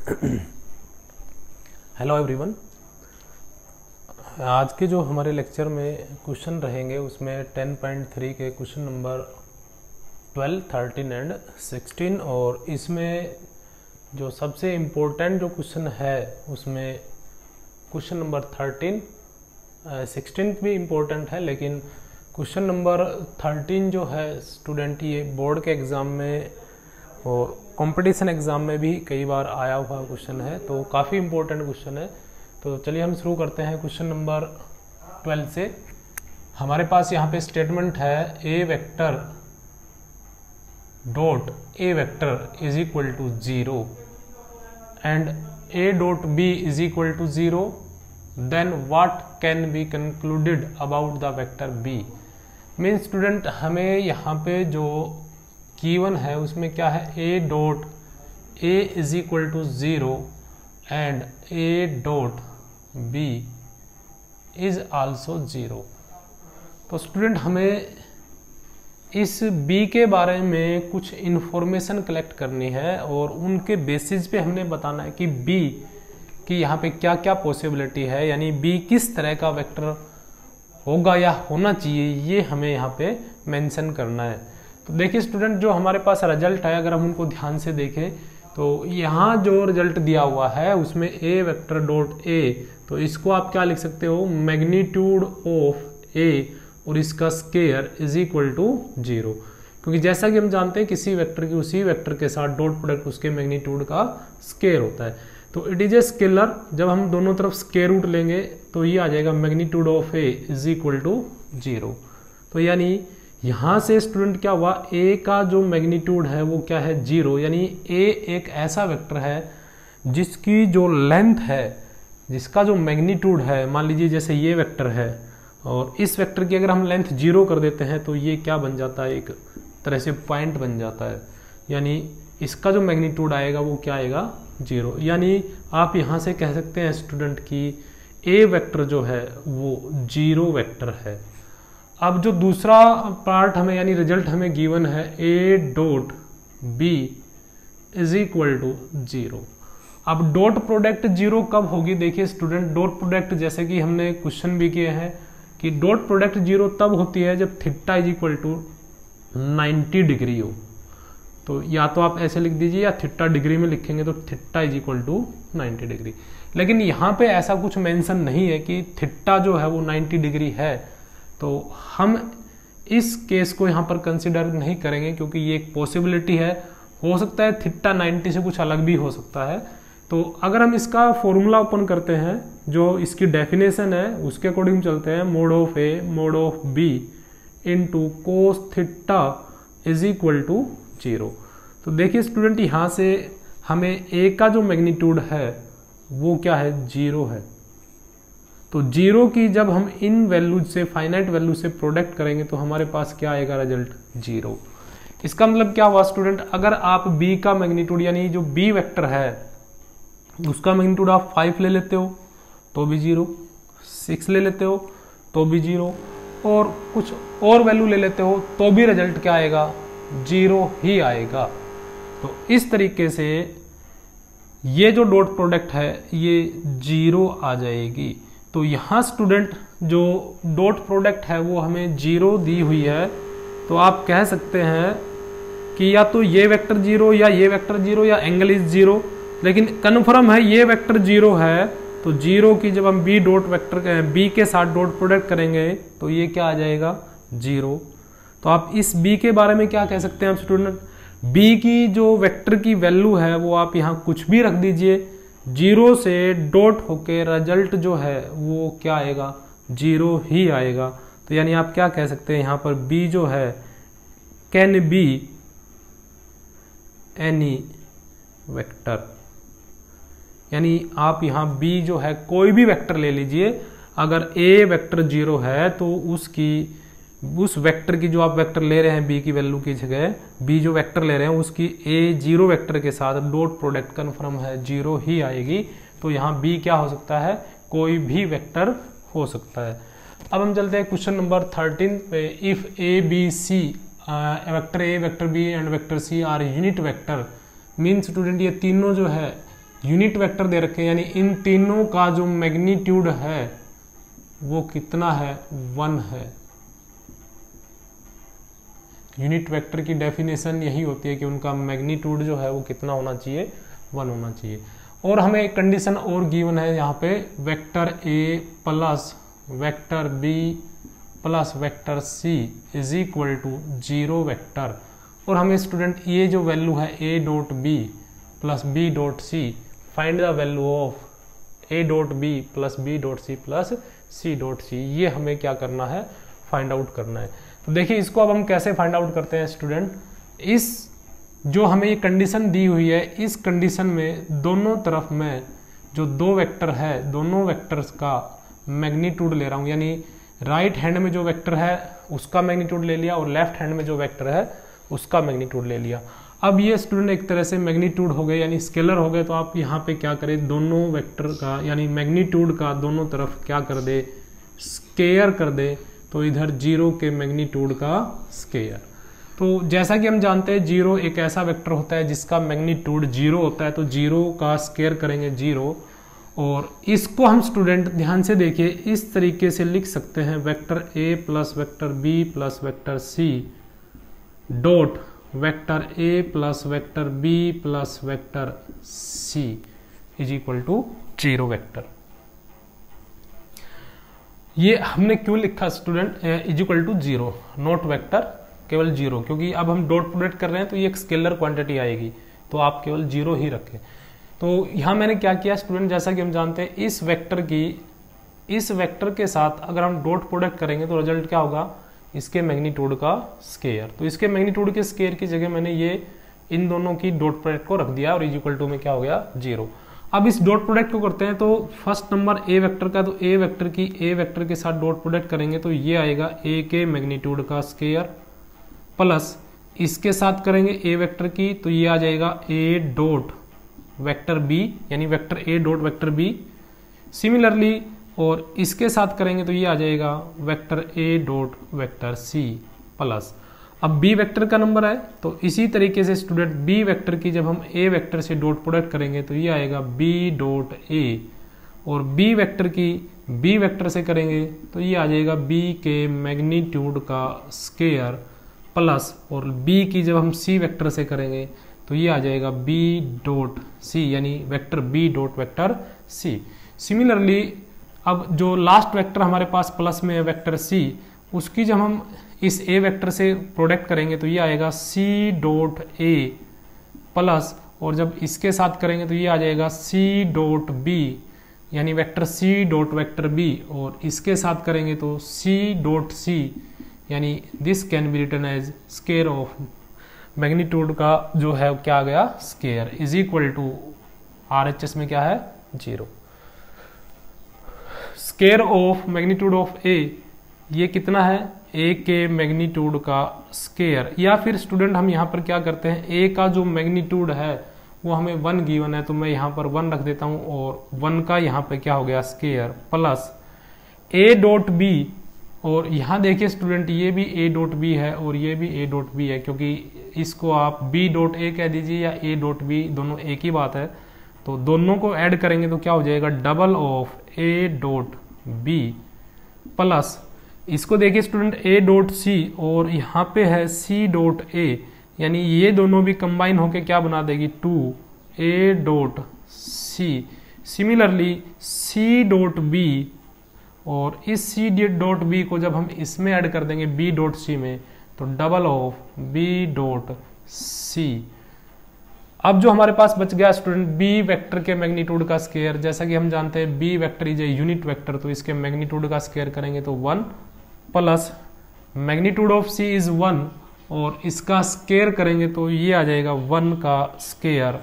Hello everyone. आज के जो हमारे लेक्चर में क्वेश्चन रहेंगे उसमें 10.3 के क्वेश्चन नंबर 12, 13 एंड 16 और इसमें जो सबसे इम्पोर्टेंट जो क्वेश्चन है उसमें क्वेश्चन नंबर 13, 16 भी इम्पोर्टेंट है, लेकिन क्वेश्चन नंबर 13 जो है स्टूडेंट ये बोर्ड के एग्ज़ाम में और कंपटीशन एग्ज़ाम में भी कई बार आया हुआ क्वेश्चन है, तो काफ़ी इम्पोर्टेंट क्वेश्चन है। तो चलिए हम शुरू करते हैं क्वेश्चन नंबर 12 से। हमारे पास यहाँ पे स्टेटमेंट है A vector dot A vector is equal to 0 and A dot B is equal to 0, then what can be concluded about the vector B. Mean student हमें यहाँ पे जो गिवन है उसमें क्या है, ए dot A is equal to 0 and A dot B is also 0। तो student हमें इस बी के बारे में कुछ इंफॉर्मेशन कलेक्ट करनी है और उनके बेसिस पे हमने बताना है कि बी की यहाँ पे क्या क्या पॉसिबिलिटी है, यानी बी किस तरह का वेक्टर होगा या होना चाहिए, ये हमें यहाँ पे मेंशन करना है। तो देखिए स्टूडेंट, जो हमारे पास रिजल्ट है अगर हम उनको ध्यान से देखें तो यहाँ जो रिजल्ट दिया हुआ है उसमें ए वेक्टर डॉट ए, तो इसको आप क्या लिख सकते हो, मैग्नीट्यूड ऑफ ए और इसका स्केयर इज इक्वल टू 0, क्योंकि जैसा कि हम जानते हैं किसी वेक्टर की उसी वेक्टर के साथ डॉट प्रोडक्ट उसके मैग्नीट्यूड का स्केयर होता है। तो इट इज ए स्केलर, जब हम दोनों तरफ स्केयर रूट लेंगे तो ये आ जाएगा magnitude of A is equal to 0। तो यानी यहाँ से स्टूडेंट क्या हुआ, ए का जो मैग्नीट्यूड है वो क्या है 0, यानी ए एक ऐसा वेक्टर है जिसकी जो लेंथ है, जिसका जो मैग्नीट्यूड है, मान लीजिए जैसे ये वेक्टर है और इस वेक्टर की अगर हम लेंथ 0 कर देते हैं तो ये क्या बन जाता है, एक तरह से पॉइंट बन जाता है, यानी इसका जो मैग्नीट्यूड आएगा वो क्या आएगा 0। यानी आप यहाँ से कह सकते हैं स्टूडेंट की ए वेक्टर जो है वो 0 वेक्टर है। अब जो दूसरा पार्ट हमें यानी रिजल्ट हमें गिवन है ए dot B is equal to 0। अब डॉट प्रोडक्ट 0 कब होगी, देखिए स्टूडेंट डॉट प्रोडक्ट जैसे कि हमने क्वेश्चन भी किए हैं कि डॉट प्रोडक्ट 0 तब होती है जब theta is equal to 90 degree हो। तो या तो आप ऐसे लिख दीजिए या थीटा डिग्री में लिखेंगे तो theta is equal to 90 degree, लेकिन यहाँ पे ऐसा कुछ मेंशन नहीं है कि थीटा जो है वो 90 डिग्री है, तो हम इस केस को यहाँ पर कंसिडर नहीं करेंगे क्योंकि ये एक पॉसिबिलिटी है, हो सकता है थीटा 90 से कुछ अलग भी हो सकता है। तो अगर हम इसका फॉर्मूला ओपन करते हैं, जो इसकी डेफिनेशन है उसके अकॉर्डिंग चलते हैं, mod of A mod of B into cos theta is equal to 0। तो देखिए स्टूडेंट यहाँ से हमें ए का जो मैग्नीट्यूड है वो क्या है 0 है, तो 0 की जब हम इन वैल्यूज से फाइनाइट वैल्यू से प्रोडक्ट करेंगे तो हमारे पास क्या आएगा रिजल्ट 0। इसका मतलब क्या हुआ स्टूडेंट, अगर आप b का मैग्नीट्यूड यानी जो b वेक्टर है उसका मैग्नीट्यूड आप 5 ले लेते हो तो भी 0, 6 ले लेते हो तो भी 0 और कुछ और वैल्यू ले लेते हो तो भी रिजल्ट क्या आएगा 0 ही आएगा। तो इस तरीके से ये जो डॉट प्रोडक्ट है ये 0 आ जाएगी। तो यहाँ स्टूडेंट जो डॉट प्रोडक्ट है वो हमें 0 दी हुई है, तो आप कह सकते हैं कि या तो ये वेक्टर 0 या ये वेक्टर 0 या एंगल इज 0, लेकिन कन्फर्म है ये वेक्टर 0 है। तो 0 की जब हम बी डॉट वेक्टर बी के साथ डॉट प्रोडक्ट करेंगे तो ये क्या आ जाएगा 0। तो आप इस बी के बारे में क्या कह सकते हैं स्टूडेंट, बी की जो वेक्टर की वैल्यू है वो आप यहाँ कुछ भी रख दीजिए, 0 से डॉट होके रिजल्ट जो है वो क्या आएगा 0 ही आएगा। तो यानी आप क्या कह सकते हैं यहाँ पर b जो है कैन बी एनी वेक्टर, यानी आप यहाँ b जो है कोई भी वेक्टर ले लीजिए, अगर a वेक्टर 0 है तो उस वेक्टर की जो आप वेक्टर ले रहे हैं b की वैल्यू की जगह b जो वेक्टर ले रहे हैं उसकी a 0 वेक्टर के साथ डॉट प्रोडक्ट कन्फर्म है 0 ही आएगी। तो यहाँ b क्या हो सकता है, कोई भी वेक्टर हो सकता है। अब हम चलते हैं क्वेश्चन नंबर 13 पे। If A B C vector A vector B and vector C are unit vector, mean student ये तीनों जो है यूनिट वेक्टर दे रखे हैं, यानी इन तीनों का जो मैग्नीट्यूड है वो कितना है, 1 है। यूनिट वेक्टर की डेफिनेशन यही होती है कि उनका मैग्नीट्यूड जो है वो कितना होना चाहिए, 1 होना चाहिए। और हमें एक कंडीशन और गिवन है यहाँ पे, vector A plus vector B plus vector C is equal to 0 vector. और हमें स्टूडेंट ये जो वैल्यू है ए dot B plus B dot C, find the value of A dot B plus B dot C plus C dot C, ये हमें क्या करना है, फाइंड आउट करना है। तो देखिए इसको अब हम कैसे फाइंड आउट करते हैं स्टूडेंट। इस जो हमें ये कंडीशन दी हुई है, इस कंडीशन में दोनों तरफ में जो दो वेक्टर है, दोनों वेक्टर्स का मैग्नीट्यूड ले रहा हूँ, यानी राइट हैंड में जो वेक्टर है उसका मैग्नीट्यूड ले लिया और लेफ्ट हैंड में जो वेक्टर है उसका मैग्नीट्यूड ले लिया। अब ये स्टूडेंट एक तरह से मैग्नीट्यूड हो गए, यानी स्केलर हो गए। तो आप यहाँ पे क्या करें, दोनों वेक्टर का यानी मैग्नीट्यूड का दोनों तरफ क्या कर दे, स्केयर कर दे। तो इधर 0 के मैग्नीट्यूड का स्केयर। तो जैसा कि हम जानते हैं 0 एक ऐसा वेक्टर होता है जिसका मैग्नीट्यूड 0 होता है, तो 0 का स्केयर करेंगे 0। और इसको हम स्टूडेंट ध्यान से देखिए इस तरीके से लिख सकते हैं, vector A plus vector B plus vector C dot vector A plus vector B plus vector C is equal to 0 vector. ये हमने क्यों लिखा student is equal to 0, not vector, केवल 0, क्योंकि अब हम डॉट प्रोडक्ट कर रहे हैं तो ये एक स्केलर क्वांटिटी आएगी, तो आप केवल 0 ही रखें। तो यहाँ मैंने क्या किया स्टूडेंट, जैसा कि हम जानते हैं इस वेक्टर के साथ अगर हम डॉट प्रोडक्ट करेंगे तो रिजल्ट क्या होगा, इसके मैग्नीट्यूड का स्केयर। तो इसके मैग्नीट्यूड के स्केयर की जगह मैंने ये इन दोनों की डॉट प्रोडक्ट को रख दिया और इज इक्वल टू में क्या हो गया, 0। अब इस डॉट प्रोडक्ट को करते हैं, तो फर्स्ट नंबर ए वेक्टर का, तो ए वेक्टर के साथ डॉट प्रोडक्ट करेंगे तो ये आएगा ए के मैग्नीट्यूड का स्केयर प्लस इसके साथ करेंगे ए वेक्टर की, तो ये आ जाएगा ए डॉट वेक्टर बी, यानी vector A dot vector B. Similarly और इसके साथ करेंगे तो ये आ जाएगा vector A dot vector C plus, अब बी वेक्टर का नंबर है तो इसी तरीके से स्टूडेंट बी वेक्टर की जब हम ए वेक्टर से डॉट प्रोडक्ट करेंगे तो ये आएगा बी डॉट ए, और बी वेक्टर की बी वेक्टर से करेंगे तो ये आ जाएगा बी के मैग्नीट्यूड का स्केयर प्लस, और बी की जब हम सी वेक्टर से करेंगे तो ये आ जाएगा बी डॉट सी, यानी vector B dot vector C. Similarly अब जो लास्ट वेक्टर हमारे पास प्लस में है वेक्टर सी, उसकी जब हम इस ए वेक्टर से प्रोडक्ट करेंगे तो ये आएगा सी डॉट ए प्लस, और जब इसके साथ करेंगे तो ये आ जाएगा सी डॉट बी, यानी वेक्टर सी डॉट वेक्टर बी, और इसके साथ करेंगे तो सी डॉट सी, यानी this can be written as square of magnitude का जो है क्या आ गया, square is equal to RHS में क्या है, 0। Square of magnitude of a, ये कितना है, ए के मैग्नीट्यूड का स्केयर। या फिर स्टूडेंट हम यहाँ पर क्या करते हैं, ए का जो मैग्नीट्यूड है वो हमें 1 गिवन है, तो मैं यहाँ पर 1 रख देता हूँ और 1 का यहाँ पे क्या हो गया, square plus a dot b, और यहाँ देखिए स्टूडेंट ये भी ए डॉट बी है और ये भी ए डॉट बी है, क्योंकि इसको आप बी डॉट ए कह दीजिए या ए डॉट बी, दोनों एक ही बात है। तो दोनों को ऐड करेंगे तो क्या हो जाएगा, double of A dot B plus, इसको देखिए स्टूडेंट ए डॉट सी, और यहाँ पे है सी डॉट ए, यानी ये दोनों भी कंबाइन होके क्या बना देगी, 2 a dot c. Similarly c dot b, और इस सी डॉट बी को जब हम इसमें ऐड कर देंगे बी डॉट सी में तो double of b dot c. अब जो हमारे पास बच गया स्टूडेंट बी वेक्टर के मैग्नीट्यूड का स्केयर, जैसा कि हम जानते हैं b vector is a unit vector, तो इसके मैग्नीट्यूड का स्केयर करेंगे तो 1 plus magnitude of c is 1, और इसका स्केयर करेंगे तो ये आ जाएगा 1 का स्केयर।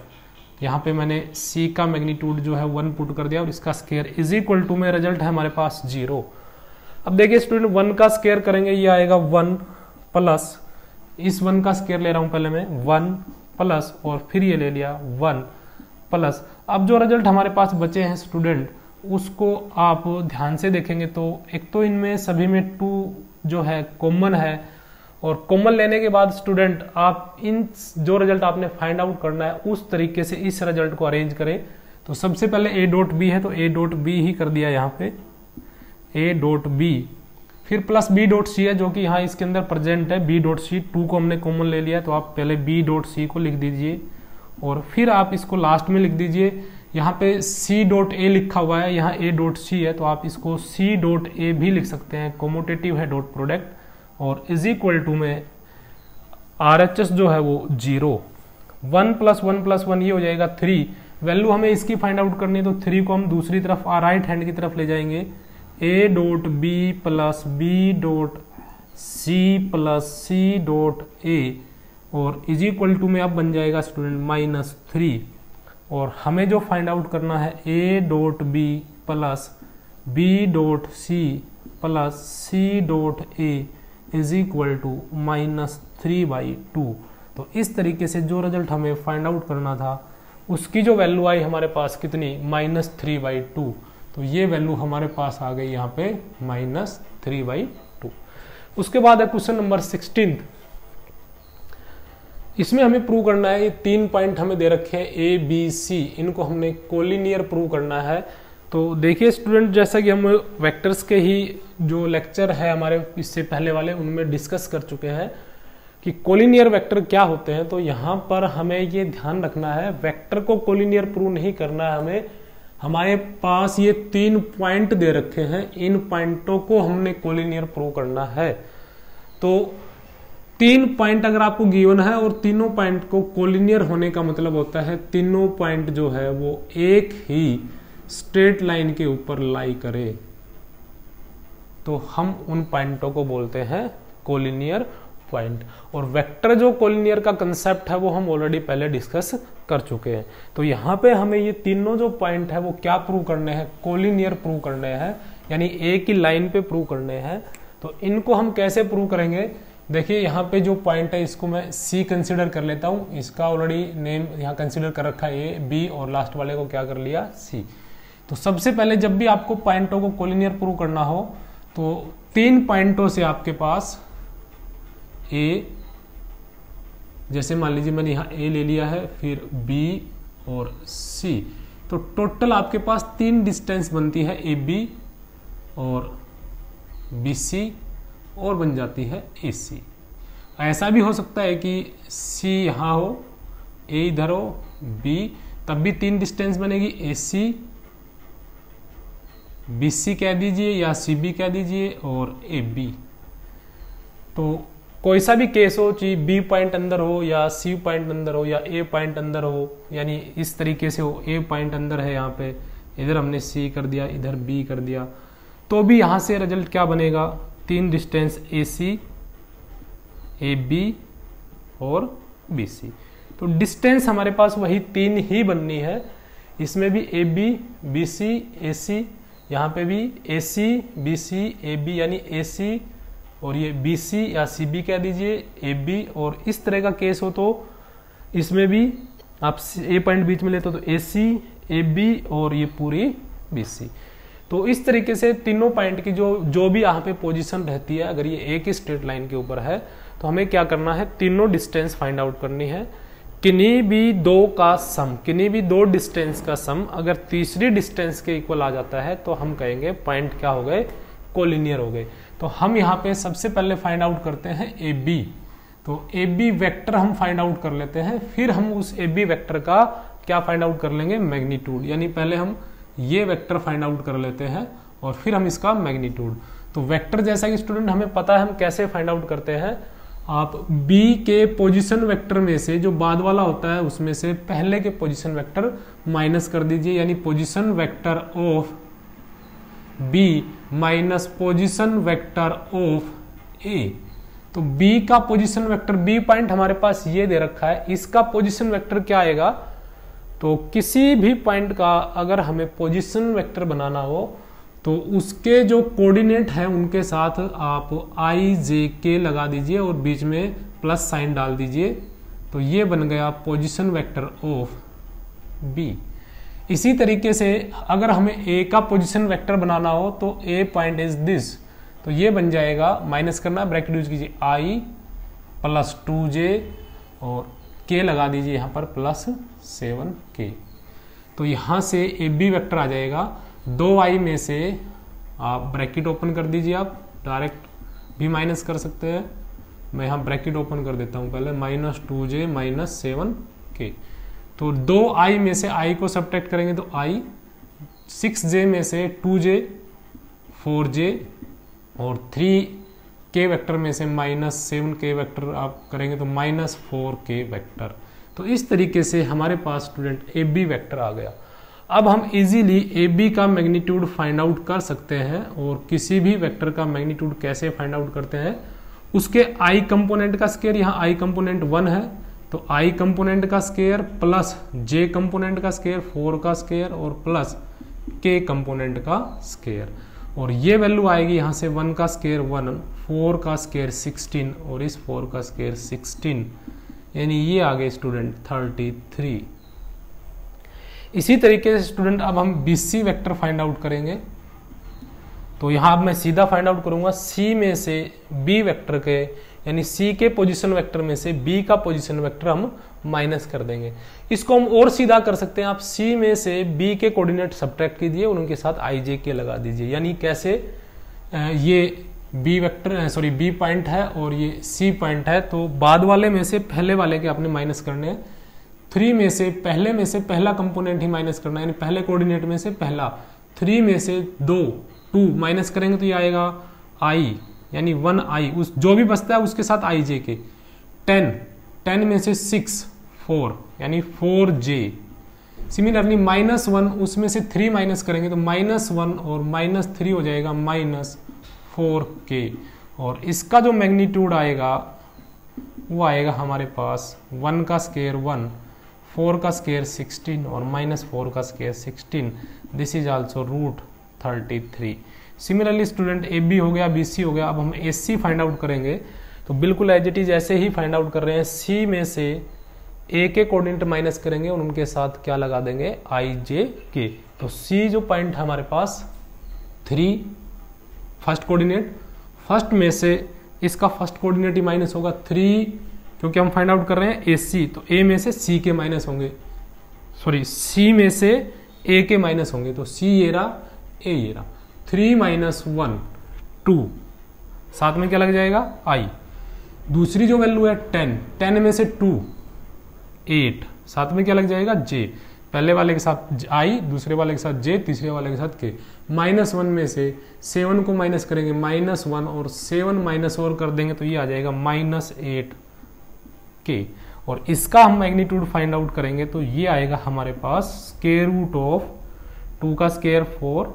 यहाँ पे मैंने c का मैग्नीट्यूड जो है 1 पुट कर दिया और इसका स्केयर इज इक्वल टू में रिजल्ट है हमारे पास 0। अब देखिए स्टूडेंट 1 का स्केयर करेंगे, ये आएगा 1 प्लस, इस 1 का स्केयर ले रहा हूं पहले मैं 1 प्लस, और फिर ये ले लिया 1 प्लस। अब जो रिजल्ट हमारे पास बचे हैं स्टूडेंट उसको आप ध्यान से देखेंगे तो एक तो इनमें सभी में 2 जो है कॉमन है, और कॉमन लेने के बाद स्टूडेंट आप इन जो रिजल्ट आपने फाइंड आउट करना है उस तरीके से इस रिजल्ट को अरेंज करें तो सबसे पहले ए डॉट बी है तो ए डॉट बी ही कर दिया यहाँ पे, ए डॉट बी, फिर प्लस बी डॉट सी है जो कि यहाँ इसके अंदर प्रेजेंट है, बी डॉट सी, 2 को हमने कॉमन ले लिया तो आप पहले बी डॉट सी को लिख दीजिए और फिर आप इसको लास्ट में लिख दीजिए। यहाँ पे सी डॉट ए लिखा हुआ है, यहाँ ए डॉट सी है तो आप इसको सी डॉट ए भी लिख सकते हैं, कोमोटेटिव है डॉट प्रोडक्ट, और इज इक्वल टू में RHS जो है वो 0, 1 + 1 + 1 ये हो जाएगा 3। वैल्यू हमें इसकी फाइंड आउट करनी है तो 3 को हम दूसरी तरफ राइट हैंड की तरफ ले जाएंगे, a dot B plus B dot C plus C dot a, और इज इक्वल टू में अब बन जाएगा स्टूडेंट -3। और हमें जो फाइंड आउट करना है ए dot B plus B dot C plus C dot A is equal to -3/2। तो इस तरीके से जो रिजल्ट हमें फाइंड आउट करना था उसकी जो वैल्यू आई हमारे पास कितनी, -3/2। तो ये वैल्यू हमारे पास आ गई यहाँ पे -3/2। उसके बाद है क्वेश्चन नंबर 16। इसमें हमें प्रूव करना है, ये 3 पॉइंट हमें दे रखे हैं ए बी सी, इनको हमने कोलिनियर प्रूव करना है। तो देखिए स्टूडेंट, जैसा कि हम वेक्टर्स के ही जो लेक्चर है हमारे इससे पहले वाले उनमें डिस्कस कर चुके हैं कि कोलिनियर वेक्टर क्या होते हैं। तो यहाँ पर हमें ये ध्यान रखना है, वेक्टर को कोलिनियर प्रूव नहीं करना है हमें, हमारे पास ये 3 पॉइंट दे रखे हैं, इन पॉइंटों को हमने कोलिनियर प्रूव करना है। तो 3 पॉइंट अगर आपको गिवन है और तीनों पॉइंट को कोलिनियर होने का मतलब होता है तीनों पॉइंट जो है वो एक ही स्ट्रेट लाइन के ऊपर लाई करे, तो हम उन पॉइंटों को बोलते हैं कोलिनियर पॉइंट। और वेक्टर जो कोलिनियर का कंसेप्ट है वो हम ऑलरेडी पहले डिस्कस कर चुके हैं। तो यहाँ पे हमें ये तीनों जो पॉइंट है वो क्या प्रूव करने हैं, कोलिनियर प्रूव करने हैं, यानी एक ही लाइन पे प्रूव करने हैं। तो इनको हम कैसे प्रूव करेंगे, देखिए यहाँ पे जो पॉइंट है इसको मैं सी कंसिडर कर लेता हूँ, इसका ऑलरेडी नेम यहाँ कंसिडर कर रखा है ए बी, और लास्ट वाले को क्या कर लिया, सी। तो सबसे पहले जब भी आपको पॉइंटों को कोलिनियर प्रूव करना हो तो 3 पॉइंटों से आपके पास ए, जैसे मान लीजिए मैंने यहाँ ए ले लिया है, फिर बी और सी, तो टोटल आपके पास 3 डिस्टेंस बनती है ए बी और बी सी, और बन जाती है ए सी। ऐसा भी हो सकता है कि सी यहाँ हो, ए इधर हो, बी, तब भी 3 डिस्टेंस बनेगी, ए सी, बी सी कह दीजिए या सी बी कह दीजिए, और ए बी। तो कोई सा भी केस हो, चाहे बी पॉइंट अंदर हो या सी पॉइंट अंदर हो या ए पॉइंट अंदर हो, यानी इस तरीके से हो, ए पॉइंट अंदर है यहाँ पे, इधर हमने सी कर दिया, इधर बी कर दिया, तो भी यहाँ से रिजल्ट क्या बनेगा, 3 distance a c, a b और बी सी। तो डिस्टेंस हमारे पास वही 3 ही बननी है, इसमें भी ए बी, बी सी, ए सी, यहाँ पे भी ए सी, बी सी, ए बी, यानी ए सी और ये बी सी या सी बी कह दीजिए, ए बी। और इस तरह का केस हो तो इसमें भी आप ए पॉइंट बीच में लेते हो तो ए सी, ए बी और ये पूरी बी सी। तो इस तरीके से तीनों पॉइंट की जो भी यहाँ पे पोजीशन रहती है, अगर ये एक ही स्ट्रेट लाइन के ऊपर है तो हमें क्या करना है, तीनों डिस्टेंस फाइंड आउट करनी है। किन्हीं भी 2 का सम, किन्हीं भी 2 डिस्टेंस का सम अगर तीसरी डिस्टेंस के इक्वल आ जाता है तो हम कहेंगे पॉइंट क्या हो गए, कोलिनियर हो गए। तो हम यहाँ पे सबसे पहले फाइंड आउट करते हैं ए बी। तो ए बी वेक्टर हम फाइंड आउट कर लेते हैं, फिर हम उस ए बी वेक्टर का क्या फाइंड आउट कर लेंगे, मैग्नीट्यूड, यानी पहले हम ये वेक्टर फाइंड आउट कर लेते हैं और फिर हम इसका मैग्नीट्यूड। तो वेक्टर जैसा कि स्टूडेंट हमें पता है हम कैसे फाइंड आउट करते हैं, आप बी के पोजीशन वेक्टर में से जो बाद वाला होता है उसमें से पहले के पोजीशन वेक्टर माइनस कर दीजिए, यानी position vector of B minus position vector of A. तो बी का पोजीशन वेक्टर, बी पॉइंट हमारे पास ये दे रखा है, इसका पोजीशन वेक्टर क्या आएगा, तो किसी भी पॉइंट का अगर हमें पोजीशन वेक्टर बनाना हो तो उसके जो कोऑर्डिनेट है उनके साथ आप आई जे के लगा दीजिए और बीच में प्लस साइन डाल दीजिए, तो ये बन गया पोजीशन वेक्टर ऑफ बी। इसी तरीके से अगर हमें ए का पोजीशन वेक्टर बनाना हो तो ए पॉइंट इज दिस, तो ये बन जाएगा, माइनस करना, ब्रैकेट यूज कीजिए, आई प्लस 2j और के लगा दीजिए यहाँ पर प्लस 7k। तो यहाँ से ए बी वेक्टर आ जाएगा 2i में से, आप ब्रैकेट ओपन कर दीजिए, आप डायरेक्ट भी माइनस कर सकते हैं। मैं यहाँ ब्रैकेट ओपन कर देता हूँ पहले, -2j - 7k। तो 2i में से i को सब्ट्रैक्ट करेंगे तो i, 6j में से 2j 4j, और 3k वेक्टर में से -7k वेक्टर आप करेंगे तो -4k वेक्टर। तो इस तरीके से हमारे पास स्टूडेंट ए बी वेक्टर आ गया। अब हम इजीली ए बी का मैग्नीट्यूड फाइंड आउट कर सकते हैं। और किसी भी वेक्टर का मैग्नीट्यूड कैसे फाइंड आउट करते हैं, उसके i कंपोनेंट का स्क्वायर, यहाँ i कंपोनेंट 1 है तो i कंपोनेंट का स्क्वायर प्लस j कंपोनेंट का स्क्वायर 4 का स्क्वायर और प्लस k कंपोनेंट का स्क्वायर। और ये वैल्यू आएगी यहाँ से 1 का स्क्वायर 1, 4 का स्क्वायर 16 और इस 4 का स्क्वायर 16, यानी ये आ गए स्टूडेंट 33। इसी तरीके से स्टूडेंट अब हम BC वेक्टर फाइंड आउट करेंगे। तो यहाँ अब मैं सीधा फाइंड आउट करूंगा C में से B वेक्टर के, यानी C के पोजीशन वेक्टर में से B का पोजीशन वेक्टर हम माइनस कर देंगे। इसको हम और सीधा कर सकते हैं, आप C में से B के कोऑर्डिनेट सब्ट्रैक्ट कीजिए और उनके साथ ijk लगा दीजिए। यानी कैसे, ये B vector sorry B point है और ये C पॉइंट है, तो बाद वाले में से पहले वाले के आपने माइनस करने हैं। 3 में से पहले में से पहला कंपोनेंट ही माइनस करना है, यानी पहले कोऑर्डिनेट में से पहला। 3 में से 2 माइनस करेंगे तो ये आएगा i, यानी 1i, उस जो भी बचता है उसके साथ ijk। 10 में से 6 4, यानी 4j। सिमिलरली -1, उसमें से 3 माइनस करेंगे तो -1 और -3 हो जाएगा -4k। और इसका जो मैग्नीट्यूड आएगा वो आएगा हमारे पास 1 का स्क्वायर 1, 4 का स्क्वायर 16 और -4 का square 16। This is also √33। Similarly student a b हो गया, बी सी हो गया। अब हम ए सी फाइंड आउट करेंगे तो बिल्कुल एज इट इज ऐसे ही फाइंड आउट कर रहे हैं। सी में से ए के कोऑर्डिनेट माइनस करेंगे और उनके साथ क्या लगा देंगे, आई जे के। तो सी जो पॉइंट है हमारे पास 3 फर्स्ट कोऑर्डिनेट, फर्स्ट में से इसका फर्स्ट कोऑर्डिनेट ही माइनस होगा 3, क्योंकि हम फाइंड आउट कर रहे हैं ए सी, तो ए में से सी के माइनस होंगे, सॉरी सी में से ए के माइनस होंगे, तो सी ये रहा, ए ये रहा। 3 - 1 2, साथ में क्या लग जाएगा आई। दूसरी जो वैल्यू है 10 में से 2 8, साथ में क्या लग जाएगा जे। पहले वाले के साथ आई, दूसरे वाले के साथ जे, तीसरे वाले के साथ के। -1 में से 7 को माइनस करेंगे, -1 और 7 माइनस और कर देंगे तो ये आ जाएगा -8 के। और इसका हम मैग्नीट्यूड फाइंड आउट करेंगे तो ये आएगा हमारे पास स्क्वायर रूट ऑफ 2 का स्क्वायर 4,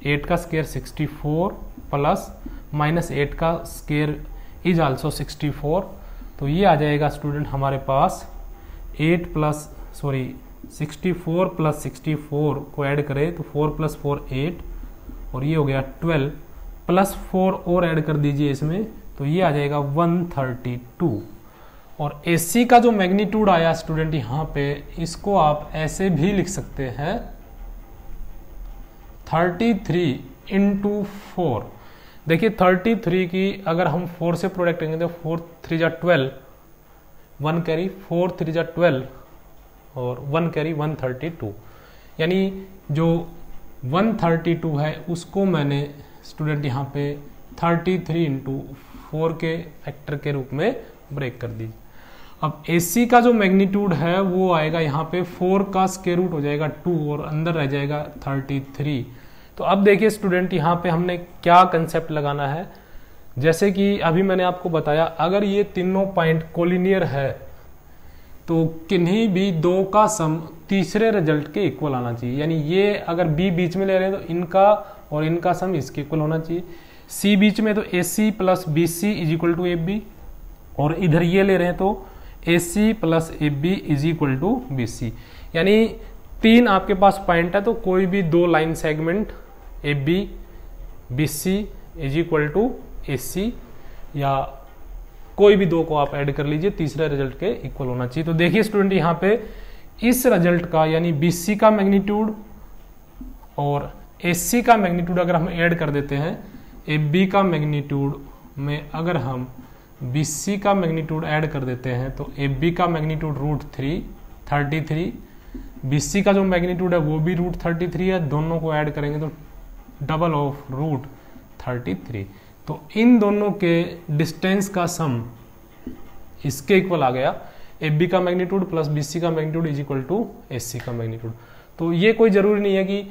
8 का स्क्वायर 64 प्लस -8 का स्क्वायर इज आल्सो 64। तो ये आ जाएगा स्टूडेंट हमारे पास 64 प्लस 64 को ऐड करें तो 4 + 4 8 और ये हो गया 12 प्लस 4 और ऐड कर दीजिए इसमें तो ये आ जाएगा 132। और AC का जो मैग्नीट्यूड आया स्टूडेंट यहाँ पे, इसको आप ऐसे भी लिख सकते हैं 33 × 4। देखिए 33 की अगर हम 4 से प्रोडक्ट करेंगे तो 4 3 जा 12, 1 कैरी 4 3 जा 12 और 1 कैरी 132। यानी जो 132 है उसको मैंने स्टूडेंट यहाँ पे 33 × 4 के फैक्टर के रूप में ब्रेक कर दी। अब AC का जो मैग्नीट्यूड है वो आएगा यहाँ पे 4 का स्क्वायर रूट हो जाएगा 2 और अंदर रह जाएगा 33। तो अब देखिए स्टूडेंट यहाँ पे हमने क्या कंसेप्ट लगाना है। जैसे कि अभी मैंने आपको बताया, अगर ये तीनों पॉइंट कोलिनियर है तो किन्हीं भी दो का सम तीसरे रिजल्ट के इक्वल आना चाहिए। यानी ये अगर B बीच में ले रहे हैं तो इनका और इनका सम इसके इक्वल होना चाहिए। C बीच में तो AC + BC = AB, और इधर ये ले रहे हैं तो AC + AB = BC। यानी 3 आपके पास पॉइंट है तो कोई भी 2 line segment AB BC = AC या कोई भी 2 को आप ऐड कर लीजिए, तीसरे रिजल्ट के इक्वल होना चाहिए। तो देखिए स्टूडेंट यहाँ पे इस रिजल्ट का यानी BC का मैग्नीट्यूड और AC का मैग्नीट्यूड अगर हम ऐड कर देते हैं, AB का मैग्नीट्यूड में अगर हम BC का मैग्नीट्यूड ऐड कर देते हैं तो AB का मैग्नीट्यूड √3 33, BC का जो मैग्नीट्यूड है वो भी √33 है, दोनों को ऐड करेंगे तो डबल ऑफ √33। तो इन दोनों के डिस्टेंस का सम इसके इक्वल आ गया, AB का मैग्नीट्यूड प्लस BC का magnitude is equal to AC का मैग्नीट्यूड। तो ये कोई जरूरी नहीं है कि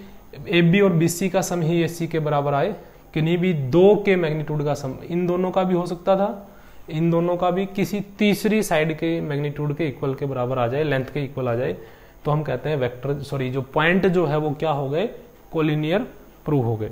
AB और BC का सम ही AC के बराबर आए, किन्हीं भी दो के मैग्नीट्यूड का सम इन दोनों का भी हो सकता था, इन दोनों का भी किसी तीसरी साइड के मैग्नीट्यूड के इक्वल के बराबर आ जाए, लेंथ के इक्वल आ जाए, तो हम कहते हैं वेक्टर जो पॉइंट जो है वो क्या हो गए, कोलिनियर प्रूव हो गए।